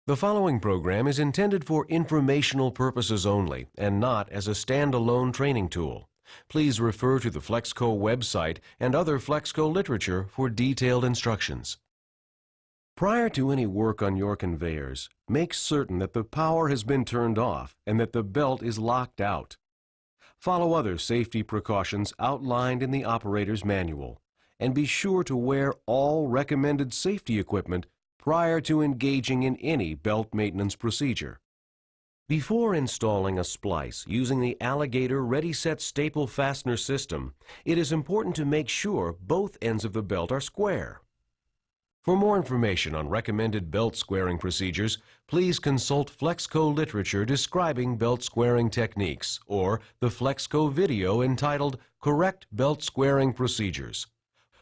The following program is intended for informational purposes only and not as a standalone training tool. Please refer to the FLEXCO website and other FLEXCO literature for detailed instructions. Prior to any work on your conveyors, make certain that the power has been turned off and that the belt is locked out. Follow other safety precautions outlined in the operator's manual, and be sure to wear all recommended safety equipment prior to engaging in any belt maintenance procedure. Before installing a splice using the Alligator Ready-Set Staple Fastener system, it is important to make sure both ends of the belt are square. For more information on recommended belt squaring procedures, please consult FLEXCO literature describing belt squaring techniques or the FLEXCO video entitled Correct Belt Squaring Procedures.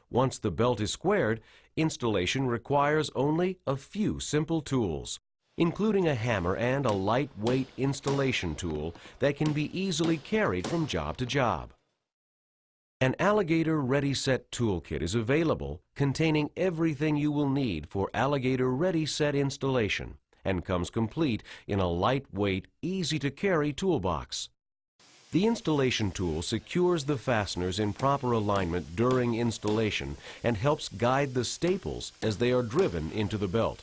Once the belt is squared, installation requires only a few simple tools, including a hammer and a lightweight installation tool that can be easily carried from job to job. An Alligator Ready-Set toolkit is available containing everything you will need for Alligator Ready-Set installation and comes complete in a lightweight, easy-to-carry toolbox. The installation tool secures the fasteners in proper alignment during installation and helps guide the staples as they are driven into the belt.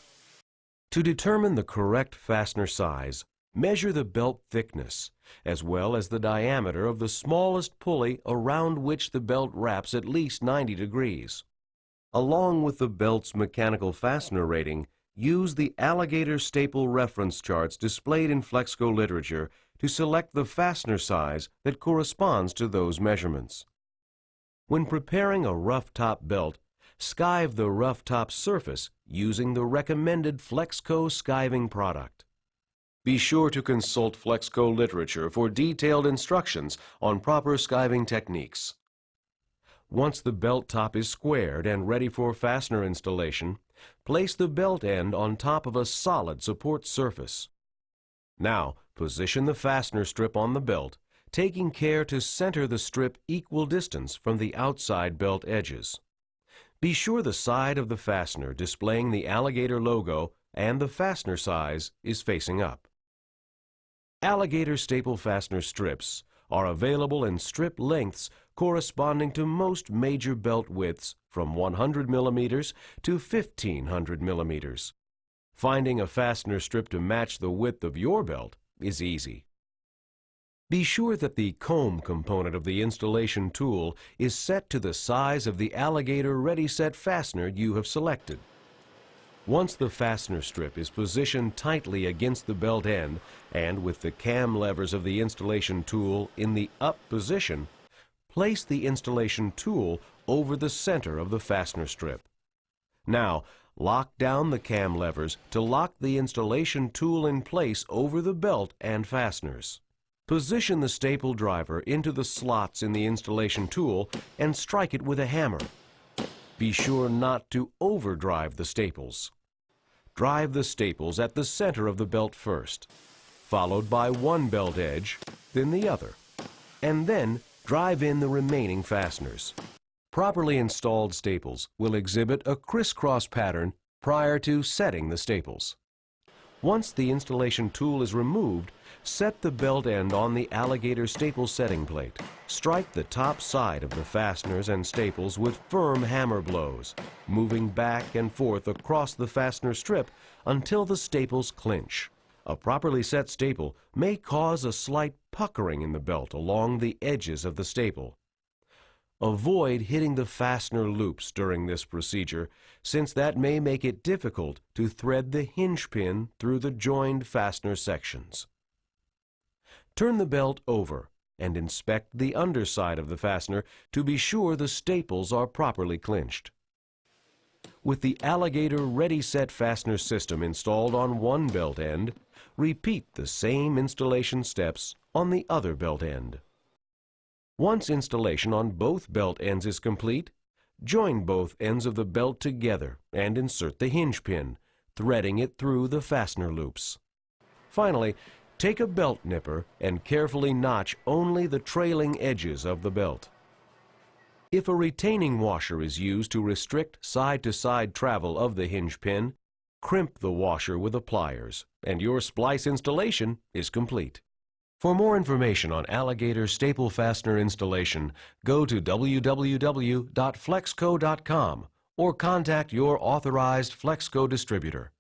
To determine the correct fastener size, measure the belt thickness, as well as the diameter of the smallest pulley around which the belt wraps at least 90 degrees. Along with the belt's mechanical fastener rating, use the Alligator staple reference charts displayed in FLEXCO literature to select the fastener size that corresponds to those measurements. When preparing a rough top belt, skive the rough top surface using the recommended FLEXCO skiving product. Be sure to consult FLEXCO literature for detailed instructions on proper skiving techniques. Once the belt top is squared and ready for fastener installation, place the belt end on top of a solid support surface. Now, position the fastener strip on the belt, taking care to center the strip equal distance from the outside belt edges. Be sure the side of the fastener displaying the Alligator logo and the fastener size is facing up. Alligator staple fastener strips are available in strip lengths corresponding to most major belt widths from 100 millimeters to 1500 millimeters. Finding a fastener strip to match the width of your belt is easy. Be sure that the comb component of the installation tool is set to the size of the Alligator Ready-Set fastener you have selected. Once the fastener strip is positioned tightly against the belt end and with the cam levers of the installation tool in the up position, place the installation tool over the center of the fastener strip. Now, lock down the cam levers to lock the installation tool in place over the belt and fasteners. Position the staple driver into the slots in the installation tool and strike it with a hammer. Be sure not to overdrive the staples. Drive the staples at the center of the belt first, followed by one belt edge, then the other, and then drive in the remaining fasteners. Properly installed staples will exhibit a crisscross pattern prior to setting the staples. Once the installation tool is removed, set the belt end on the Alligator staple setting plate. Strike the top side of the fasteners and staples with firm hammer blows, moving back and forth across the fastener strip until the staples clinch. A properly set staple may cause a slight puckering in the belt along the edges of the staple. Avoid hitting the fastener loops during this procedure, since that may make it difficult to thread the hinge pin through the joined fastener sections. Turn the belt over and inspect the underside of the fastener to be sure the staples are properly clinched. With the Alligator Ready-Set fastener system installed on one belt end, repeat the same installation steps on the other belt end. Once installation on both belt ends is complete, join both ends of the belt together and insert the hinge pin, threading it through the fastener loops. Finally, take a belt nipper and carefully notch only the trailing edges of the belt. If a retaining washer is used to restrict side-to-side travel of the hinge pin, crimp the washer with the pliers, and your splice installation is complete. For more information on Alligator staple fastener installation, go to www.flexco.com or contact your authorized FLEXCO distributor.